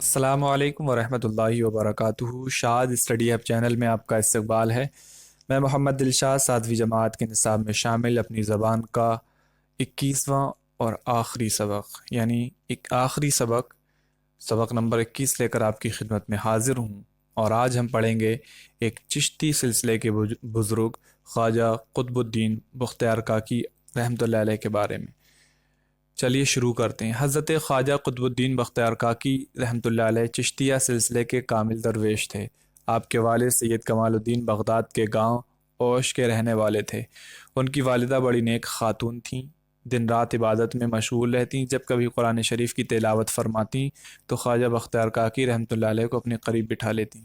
السلام علیکم ورحمۃ اللہ وبرکاتہ۔ شاد اسٹڈی ہب چینل میں آپ کا استقبال ہے۔ میں محمد دلشاد 7ویں جماعت کے نصاب میں شامل اپنی زبان کا 21واں اور آخری سبق یعنی ایک آخری سبق نمبر 21 لے کر آپ کی خدمت میں حاضر ہوں، اور آج ہم پڑھیں گے ایک چشتی سلسلے کے بزرگ خواجہ قطب الدین بختیار کاکی رحمۃ اللہ علیہ کے بارے میں۔ چلیے شروع کرتے ہیں۔ حضرت خواجہ قطب الدین بختیار کاکی رحمۃ اللہ علیہ چشتیہ سلسلے کے کامل درویش تھے۔ آپ کے والد سید کمال الدین بغداد کے گاؤں اوش کے رہنے والے تھے۔ ان کی والدہ بڑی نیک خاتون تھیں، دن رات عبادت میں مشغول رہتیں۔ جب کبھی قرآن شریف کی تلاوت فرماتیں تو خواجہ بختیار کاکی رحمۃ اللہ علیہ کو اپنے قریب بٹھا لیتیں۔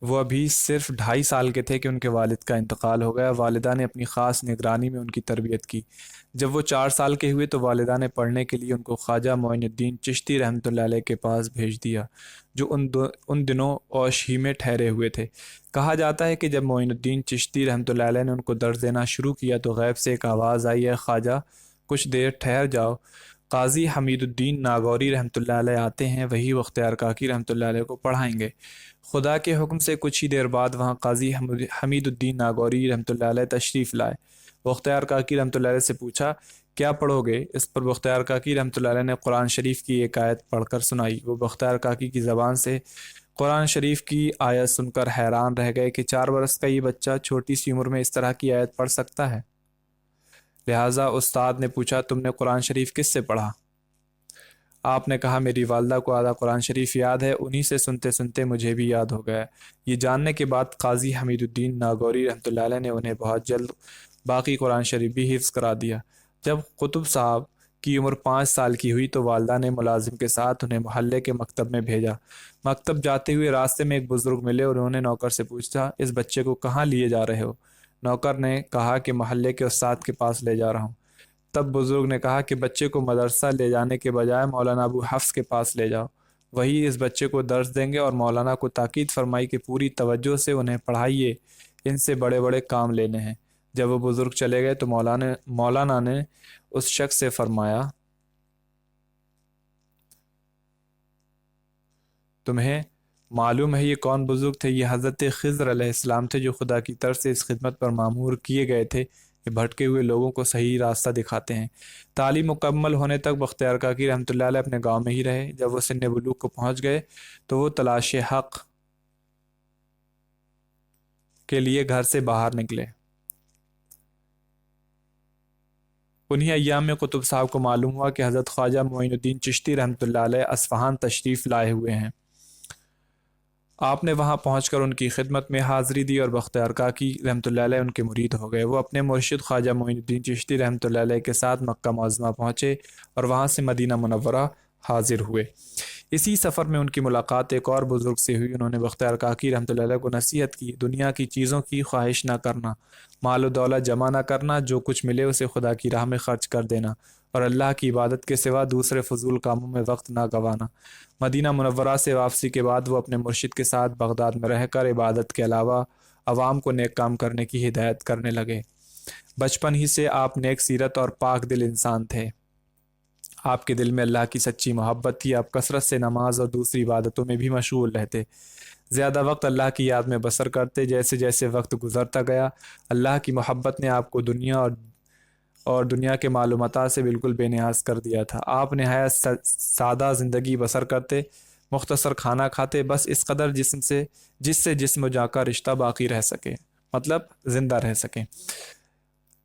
وہ ابھی صرف 2.5 سال کے تھے کہ ان کے والد کا انتقال ہو گیا۔ والدہ نے اپنی خاص نگرانی میں ان کی تربیت کی۔ جب وہ 4 سال کے ہوئے تو والدہ نے پڑھنے کے لیے ان کو خواجہ معین الدین چشتی رحمۃ اللہ علیہ کے پاس بھیج دیا، جو ان دنوں اوش ہی میں ٹھہرے ہوئے تھے۔ کہا جاتا ہے کہ جب معین الدین چشتی رحمۃ اللہ علیہ نے ان کو درس دینا شروع کیا تو غیب سے ایک آواز آئی، اے خواجہ کچھ دیر ٹھہر جاؤ، قاضی حمید الدین ناگوری رحمۃ اللہ علیہ آتے ہیں، وہی بختیار کاکی رحمۃ اللہ علیہ کو پڑھائیں گے۔ خدا کے حکم سے کچھ ہی دیر بعد وہاں قاضی حمید الدین ناگوری رحمۃ اللہ علیہ تشریف لائے۔ بختیار کاکی رحمۃ اللہ علیہ سے پوچھا، کیا پڑھو گے؟ اس پر بختیار کاکی رحمۃ اللہ علیہ نے قرآن شریف کی ایک آیت پڑھ کر سنائی۔ وہ بختیار کاکی کی زبان سے قرآن شریف کی آیت سن کر حیران رہ گئے کہ 4 برس کا یہ بچہ چھوٹی سی عمر میں اس طرح کی آیت پڑھ سکتا ہے۔ لہٰذا استاد نے پوچھا، تم نے قرآن شریف کس سے پڑھا؟ آپ نے کہا، میری والدہ کو آدھا قرآن شریف یاد ہے، انہی سے سنتے سنتے مجھے بھی یاد ہو گیا۔ یہ جاننے کے بعد قاضی حمید الدین ناگوری رحمۃ اللہ علیہ نے انہیں بہت جلد باقی قرآن شریف بھی حفظ کرا دیا۔ جب قطب صاحب کی عمر 5 سال کی ہوئی تو والدہ نے ملازم کے ساتھ انہیں محلے کے مکتب میں بھیجا۔ مکتب جاتے ہوئے راستے میں ایک بزرگ ملے اور انہوں نے نوکر سے پوچھا، اس بچے کو کہاں لیے جا رہے ہو؟ نوکر نے کہا کہ محلے کے استاد کے پاس لے جا رہا ہوں۔ تب بزرگ نے کہا کہ بچے کو مدرسہ لے جانے کے بجائے مولانا ابو حفص کے پاس لے جاؤ، وہی اس بچے کو درس دیں گے، اور مولانا کو تاکید فرمائی کہ پوری توجہ سے انہیں پڑھائیے، ان سے بڑے بڑے کام لینے ہیں۔ جب وہ بزرگ چلے گئے تو مولانا نے اس شخص سے فرمایا، تمہیں معلوم ہے یہ کون بزرگ تھے؟ یہ حضرت خضر علیہ السلام تھے، جو خدا کی طرف سے اس خدمت پر مامور کیے گئے تھے۔ یہ بھٹکے ہوئے لوگوں کو صحیح راستہ دکھاتے ہیں۔ تعلیم مکمل ہونے تک بختیار کاکی رحمۃ اللہ علیہ اپنے گاؤں میں ہی رہے۔ جب وہ سن بلوغ کو پہنچ گئے تو وہ تلاش حق کے لیے گھر سے باہر نکلے۔ انہی ایام میں قطب صاحب کو معلوم ہوا کہ حضرت خواجہ معین الدین چشتی رحمۃ اللہ علیہ اصفہان تشریف لائے ہوئے ہیں۔ آپ نے وہاں پہنچ کر ان کی خدمت میں حاضری دی اور بختیار کاکی رحمۃ اللہ علیہ ان کے مرید ہو گئے۔ وہ اپنے مرشد خواجہ معین الدین چشتی رحمۃ اللہ علیہ کے ساتھ مکہ معظمہ پہنچے اور وہاں سے مدینہ منورہ حاضر ہوئے۔ اسی سفر میں ان کی ملاقات ایک اور بزرگ سے ہوئی۔ انہوں نے بختیار کاکی رحمۃ اللہ علیہ کو نصیحت کی، دنیا کی چیزوں کی خواہش نہ کرنا، مال و دولت جمع نہ کرنا، جو کچھ ملے اسے خدا کی راہ میں خرچ کر دینا، اور اللہ کی عبادت کے سوا دوسرے فضول کاموں میں وقت نہ گنوانا۔ مدینہ منورہ سے واپسی کے بعد وہ اپنے مرشد کے ساتھ بغداد میں رہ کر عبادت کے علاوہ عوام کو نیک کام کرنے کی ہدایت کرنے لگے۔ بچپن ہی سے آپ نیک سیرت اور پاک دل انسان تھے۔ آپ کے دل میں اللہ کی سچی محبت تھی۔ آپ کثرت سے نماز اور دوسری عبادتوں میں بھی مشغول رہتے، زیادہ وقت اللہ کی یاد میں بسر کرتے۔ جیسے جیسے وقت گزرتا گیا، اللہ کی محبت نے آپ کو دنیا اور دنیا کے معلومات سے بالکل بے نیاز کر دیا تھا۔ آپ نہایت سادہ زندگی بسر کرتے، مختصر کھانا کھاتے، بس اس قدر جس سے جسم جا کا رشتہ باقی رہ سکے، مطلب زندہ رہ سکیں۔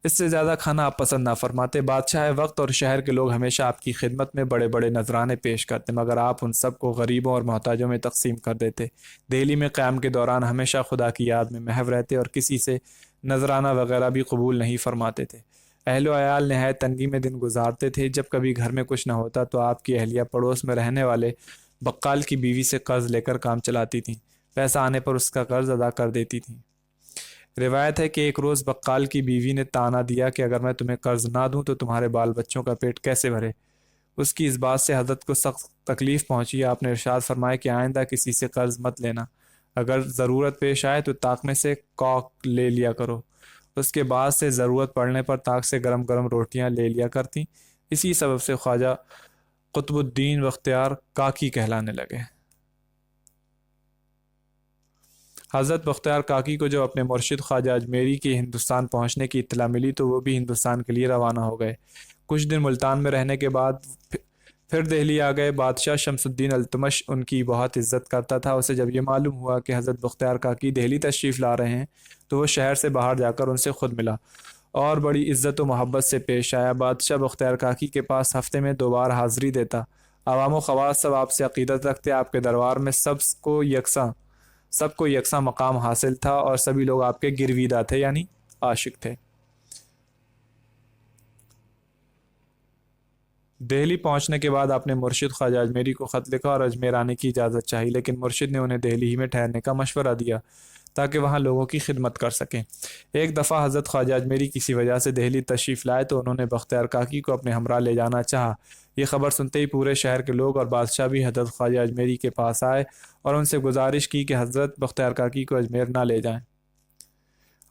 اس سے زیادہ کھانا آپ پسند نہ فرماتے۔ بادشاہ وقت اور شہر کے لوگ ہمیشہ آپ کی خدمت میں بڑے بڑے نذرانے پیش کرتے، مگر آپ ان سب کو غریبوں اور محتاجوں میں تقسیم کر دیتے۔ دہلی میں قیام کے دوران ہمیشہ خدا کی یاد میں محو رہتے اور کسی سے نذرانہ وغیرہ بھی قبول نہیں فرماتے تھے۔ اہل و عیال نہایت تنگی میں دن گزارتے تھے۔ جب کبھی گھر میں کچھ نہ ہوتا تو آپ کی اہلیہ پڑوس میں رہنے والے بقال کی بیوی سے قرض لے کر کام چلاتی تھیں، پیسہ آنے پر اس کا قرض ادا کر دیتی تھیں۔ روایت ہے کہ ایک روز بقال کی بیوی نے طعنہ دیا کہ اگر میں تمہیں قرض نہ دوں تو تمہارے بال بچوں کا پیٹ کیسے بھرے؟ اس کی اس بات سے حضرت کو سخت تکلیف پہنچی۔ آپ نے ارشاد فرمایا کہ آئندہ کسی سے قرض مت لینا، اگر ضرورت پیش آئے تو طاق میں سے کوک لے لیا کرو، اس کے بعد سے ضرورت پڑنے پر طاق سے گرم گرم روٹیاں لے لیا کرتی۔ اسی سبب سے خواجہ قطب الدین بختیار کاکی کہلانے لگے۔ حضرت بختیار کاکی کو جب اپنے مرشد خواجہ اجمیری کے ہندوستان پہنچنے کی اطلاع ملی تو وہ بھی ہندوستان کے لیے روانہ ہو گئے۔ کچھ دن ملتان میں رہنے کے بعد پھر دہلی آ گئے۔ بادشاہ شمس الدین التمش ان کی بہت عزت کرتا تھا۔ اسے جب یہ معلوم ہوا کہ حضرت بختیار کاکی دہلی تشریف لا رہے ہیں تو وہ شہر سے باہر جا کر ان سے خود ملا اور بڑی عزت و محبت سے پیش آیا۔ بادشاہ بختیار کاکی کے پاس ہفتے میں 2 بار حاضری دیتا۔ عوام و خواص سب آپ سے عقیدت رکھتے۔ آپ کے دربار میں سب کو یکساں مقام حاصل تھا اور سبھی لوگ آپ کے گرویدہ تھے، یعنی عاشق تھے۔ دہلی پہنچنے کے بعد آپ نے مرشد خواجہ اجمیری کو خط لکھا اور اجمیر آنے کی اجازت چاہی، لیکن مرشد نے انہیں دہلی ہی میں ٹھہرنے کا مشورہ دیا تاکہ وہاں لوگوں کی خدمت کر سکیں۔ ایک دفعہ حضرت خواجہ اجمیری کسی وجہ سے دہلی تشریف لائے تو انہوں نے بختیار کاکی کو اپنے ہمراہ لے جانا چاہا۔ یہ خبر سنتے ہی پورے شہر کے لوگ اور بادشاہ بھی حضرت خواجہ اجمیری کے پاس آئے اور ان سے گزارش کی کہ حضرت بختیار کاکی کو اجمیر نہ لے جائیں۔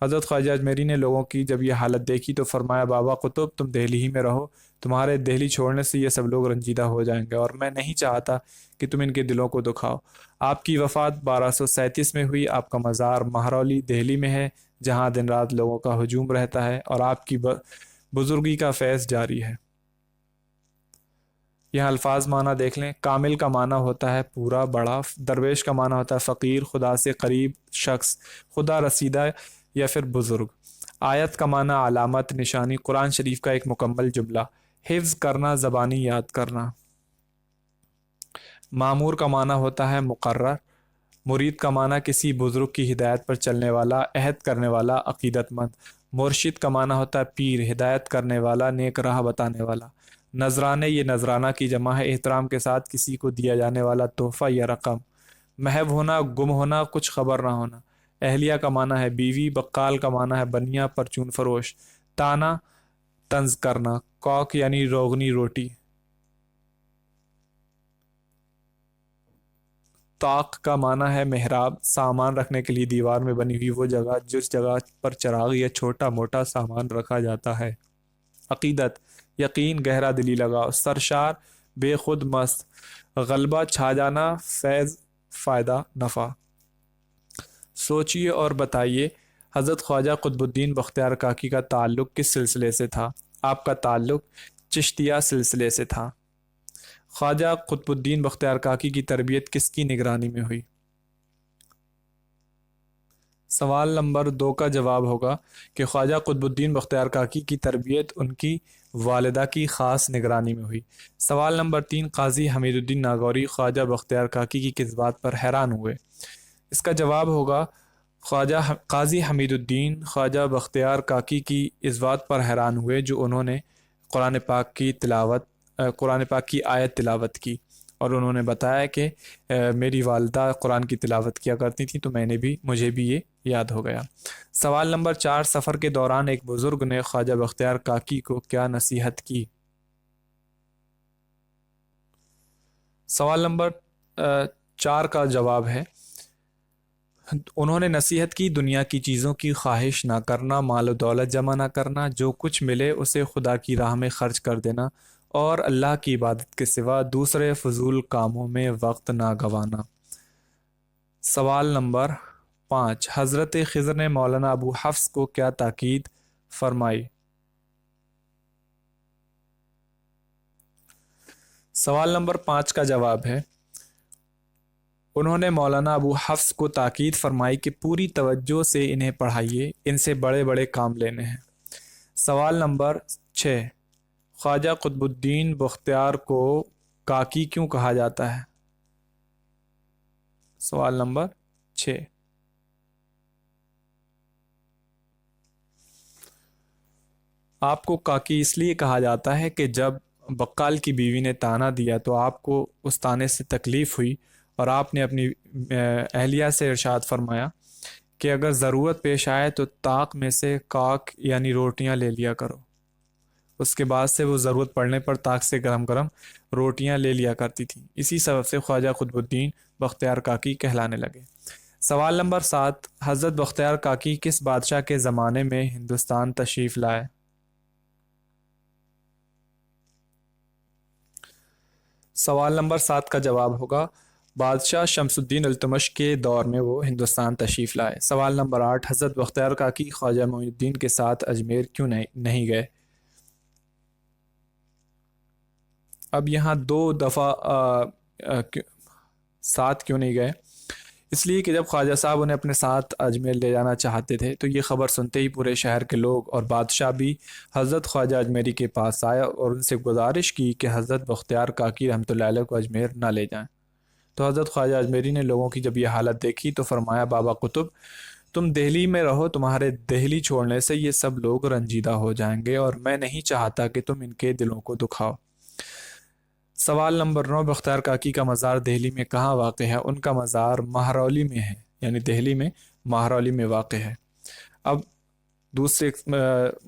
حضرت خواجہ اجمیری نے لوگوں کی جب یہ حالت دیکھی تو فرمایا، بابا قطب تم دہلی ہی میں رہو، تمہارے دہلی چھوڑنے سے یہ سب لوگ رنجیدہ ہو جائیں گے اور میں نہیں چاہتا کہ تم ان کے دلوں کو دکھاؤ۔ آپ کی وفات 1237 میں ہوئی۔ آپ کا مزار مہرولی دہلی میں ہے جہاں دن رات لوگوں کا ہجوم رہتا ہے اور آپ کی بزرگی کا فیض جاری ہے۔ یہاں الفاظ معنی دیکھ لیں۔ کامل کا معنی ہوتا ہے پورا بڑا، درویش کا معنی ہوتا ہے فقیر، خدا سے قریب شخص، خدا رسیدہ یا پھر بزرگ۔ آیت کا معنی علامت، نشانی، قرآن شریف کا ایک مکمل جملہ۔ حفظ کرنا، زبانی یاد کرنا۔ معمور کا معنی ہوتا ہے مقرر۔ مرید کا معنی کسی بزرگ کی ہدایت پر چلنے والا، عہد کرنے والا، عقیدت مند۔ مرشد کا معنی ہوتا ہے پیر، ہدایت کرنے والا، نیک راہ بتانے والا۔ نذرانے، یہ نذرانہ کی جمع ہے، احترام کے ساتھ کسی کو دیا جانے والا تحفہ یا رقم۔ محو ہونا، گم ہونا، کچھ خبر نہ ہونا۔ اہلیہ کا معنی ہے بیوی۔ بقال کا معنی ہے بنیا، پرچون فروش۔ تانا، طنز کرنا۔ کوک یعنی روغنی روٹی۔ طاق کا معنی ہے محراب، سامان رکھنے کے لیے دیوار میں بنی ہوئی وہ جگہ جس جگہ پر چراغ یا چھوٹا موٹا سامان رکھا جاتا ہے۔ عقیدت، یقین، گہرا دلی لگاؤ۔ سرشار، بے خود مست۔ غلبہ، چھا جانا، فیض، فائدہ، نفع۔ سوچئے اور بتائیے حضرت خواجہ قطب الدین بختیار کاکی کا تعلق کس سلسلے سے تھا؟ آپ کا تعلق چشتیہ سلسلے سے تھا۔ خواجہ قطب الدین بختیار کاکی کی تربیت کس کی نگرانی میں ہوئی؟ سوال نمبر 2 کا جواب ہوگا کہ خواجہ قطب الدین بختیار کاکی کی تربیت ان کی والدہ کی خاص نگرانی میں ہوئی۔ سوال نمبر 3، قاضی حمید الدین ناگوری خواجہ بختیار کاکی کی کس بات پر حیران ہوئے؟ اس کا جواب ہوگا قاضی حمید الدین خواجہ بختیار کاکی کی اس بات پر حیران ہوئے جو انہوں نے قرآن پاک کی آیت تلاوت کی اور انہوں نے بتایا کہ میری والدہ قرآن کی تلاوت کیا کرتی تھی تو مجھے بھی یہ یاد ہو گیا۔ سوال نمبر 4، سفر کے دوران ایک بزرگ نے خواجہ بختیار کاکی کو کیا نصیحت کی؟ سوال نمبر 4 کا جواب ہے انہوں نے نصیحت کی دنیا کی چیزوں کی خواہش نہ کرنا، مال و دولت جمع نہ کرنا، جو کچھ ملے اسے خدا کی راہ میں خرچ کر دینا اور اللہ کی عبادت کے سوا دوسرے فضول کاموں میں وقت نہ گوانا۔ سوال نمبر 5، حضرت خضر نے مولانا ابو حفص کو کیا تاکید فرمائی؟ سوال نمبر 5 کا جواب ہے انہوں نے مولانا ابو حفص کو تاکید فرمائی کہ پوری توجہ سے انہیں پڑھائیے، ان سے بڑے بڑے کام لینے ہیں۔ سوال نمبر 6، خواجہ قطب الدین بختیار کو کاکی کیوں کہا جاتا ہے؟ سوال نمبر 6، آپ کو کاکی اس لیے کہا جاتا ہے کہ جب بقال کی بیوی نے تانا دیا تو آپ کو اس تانے سے تکلیف ہوئی اور آپ نے اپنی اہلیہ سے ارشاد فرمایا کہ اگر ضرورت پیش آئے تو طاق میں سے کاک یعنی روٹیاں لے لیا کرو۔ اس کے بعد سے وہ ضرورت پڑنے پر طاق سے گرم گرم روٹیاں لے لیا کرتی تھی۔ اسی سبب سے خواجہ قطب الدین بختیار کاکی کہلانے لگے۔ سوال نمبر 7، حضرت بختیار کاکی کس بادشاہ کے زمانے میں ہندوستان تشریف لائے؟ سوال نمبر 7 کا جواب ہوگا بادشاہ شمس الدین التمش کے دور میں وہ ہندوستان تشریف لائے۔ سوال نمبر 8، حضرت بختیار کاکی خواجہ معین الدین کے ساتھ اجمیر کیوں نہیں گئے؟ اب یہاں 2 دفعہ ساتھ کیوں نہیں گئے؟ اس لیے کہ جب خواجہ صاحب انہیں اپنے ساتھ اجمیر لے جانا چاہتے تھے تو یہ خبر سنتے ہی پورے شہر کے لوگ اور بادشاہ بھی حضرت خواجہ اجمیری کے پاس آئے اور ان سے گزارش کی کہ حضرت بختیار کاکی رحمۃ اللہ علیہ کو اجمیر نہ لے جائیں۔ تو حضرت خواجہ اجمیری نے لوگوں کی جب یہ حالت دیکھی تو فرمایا بابا قطب تم دہلی میں رہو، تمہارے دہلی چھوڑنے سے یہ سب لوگ رنجیدہ ہو جائیں گے اور میں نہیں چاہتا کہ تم ان کے دلوں کو دکھاؤ۔ سوال نمبر 9، بختیار کاکی کا مزار دہلی میں کہاں واقع ہے؟ ان کا مزار مہرولی میں ہے، یعنی دہلی میں مہرولی میں واقع ہے۔ اب دوسرے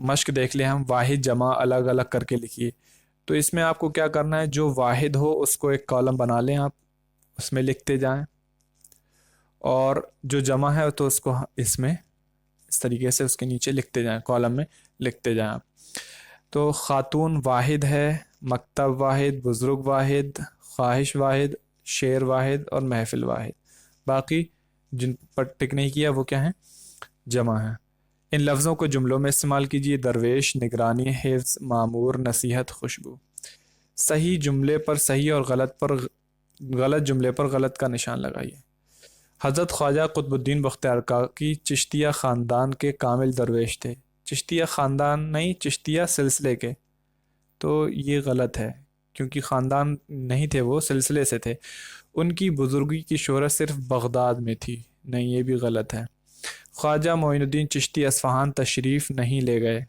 مشق دیکھ لیں ہم، واحد جمع الگ الگ کر کے لکھیے۔ تو اس میں آپ کو کیا کرنا ہے، جو واحد ہو اس کو ایک کالم بنا لیں، آپ اس میں لکھتے جائیں، اور جو جمع ہے تو اس کو اس میں اس طریقے سے اس کے نیچے لکھتے جائیں، کالم میں لکھتے جائیں آپ۔ تو خاتون واحد ہے، مکتب واحد، بزرگ واحد، خواہش واحد، شعر واحد اور محفل واحد۔ باقی جن پر ٹک نہیں کیا وہ کیا ہیں؟ جمع ہیں۔ ان لفظوں کو جملوں میں استعمال کیجیے: درویش، نگرانی، حفظ، معمور، نصیحت، خوشبو۔ صحیح جملے پر صحیح اور غلط جملے پر غلط کا نشان لگائیے۔ حضرت خواجہ قطب الدین بختیار کاکی چشتیہ خاندان کے کامل درویش تھے۔ چشتیہ خاندان نہیں، چشتیہ سلسلے کے، تو یہ غلط ہے کیونکہ خاندان نہیں تھے، وہ سلسلے سے تھے۔ ان کی بزرگی کی شہرت صرف بغداد میں تھی، نہیں، یہ بھی غلط ہے۔ خواجہ معین الدین چشتی اصفہان تشریف نہیں لے گئے،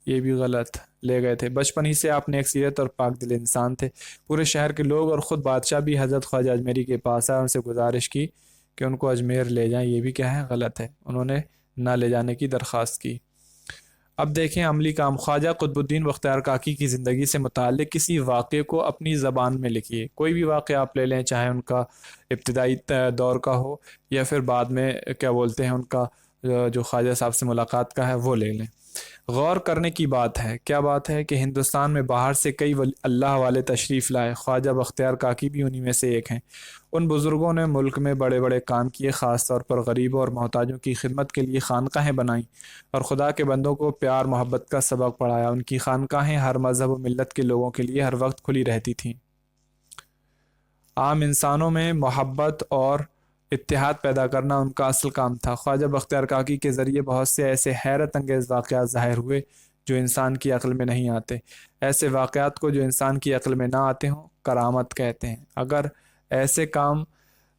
یہ بھی غلط، لے گئے تھے۔ بچپن ہی سے آپ نیک سیرت اور پاک دل انسان تھے۔ پورے شہر کے لوگ اور خود بادشاہ بھی حضرت خواجہ اجمیری کے پاس آئے، ان سے گزارش کی کہ ان کو اجمیر لے جائیں، یہ بھی کیا ہے؟ غلط ہے، انہوں نے نہ لے جانے کی درخواست کی۔ اب دیکھیں عملی کام۔ خواجہ قطب الدین بختیار کاکی کی زندگی سے متعلق کسی واقعے کو اپنی زبان میں لکھیے۔ کوئی بھی واقعہ آپ لے لیں، چاہے ان کا ابتدائی دور کا ہو یا پھر بعد میں کیا بولتے ہیں ان کا جو خواجہ صاحب سے ملاقات کا ہے وہ لے لیں۔ غور کرنے کی بات ہے، کیا بات ہے؟ کہ ہندوستان میں باہر سے کئی اللہ والے تشریف لائے، خواجہ بختیار کاکی بھی انہی میں سے ایک ہیں۔ ان بزرگوں نے ملک میں بڑے بڑے کام کیے، خاص طور پر غریبوں اور محتاجوں کی خدمت کے لیے خانقاہیں بنائیں اور خدا کے بندوں کو پیار محبت کا سبق پڑھایا۔ ان کی خانقاہیں ہر مذہب و ملت کے لوگوں کے لیے ہر وقت کھلی رہتی تھیں۔ عام انسانوں میں محبت اور اتحاد پیدا کرنا ان کا اصل کام تھا۔ خواجہ بختیار کاکی کے ذریعے بہت سے ایسے حیرت انگیز واقعات ظاہر ہوئے جو انسان کی عقل میں نہیں آتے۔ ایسے واقعات کو جو انسان کی عقل میں نہ آتے ہوں کرامت کہتے ہیں۔ اگر ایسے کام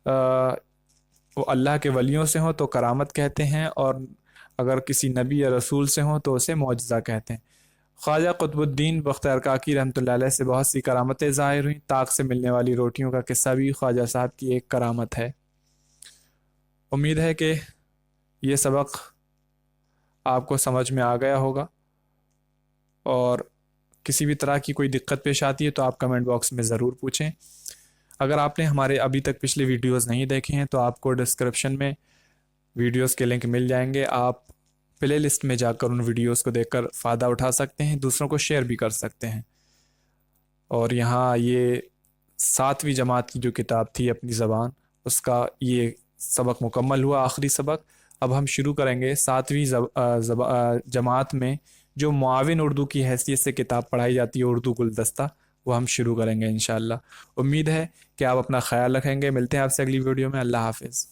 وہ اللہ کے ولیوں سے ہوں تو کرامت کہتے ہیں، اور اگر کسی نبی یا رسول سے ہوں تو اسے معجزہ کہتے ہیں۔ خواجہ قطب الدین بختیار کاکی رحمۃ اللہ علیہ سے بہت سی کرامتیں ظاہر ہوئیں۔ طاق سے ملنے والی روٹیوں کا قصہ بھی خواجہ صاحب کی ایک کرامت ہے۔ امید ہے کہ یہ سبق آپ کو سمجھ میں آ گیا ہوگا، اور کسی بھی طرح کی کوئی دقت پیش آتی ہے تو آپ کمنٹ باکس میں ضرور پوچھیں۔ اگر آپ نے ہمارے ابھی تک پچھلے ویڈیوز نہیں دیکھے ہیں تو آپ کو ڈسکرپشن میں ویڈیوز کے لنک مل جائیں گے، آپ پلے لسٹ میں جا کر ان ویڈیوز کو دیکھ کر فائدہ اٹھا سکتے ہیں، دوسروں کو شیئر بھی کر سکتے ہیں۔ اور یہاں یہ 7ویں جماعت کی جو کتاب تھی اپنی زبان، اس کا یہ سبق مکمل ہوا، آخری سبق۔ اب ہم شروع کریں گے 7ویں جماعت میں جو معاون اردو کی حیثیت سے کتاب پڑھائی جاتی ہے، اردو گلدستہ، وہ ہم شروع کریں گے انشاءاللہ۔ امید ہے کہ آپ اپنا خیال رکھیں گے۔ ملتے ہیں آپ سے اگلی ویڈیو میں۔ اللہ حافظ۔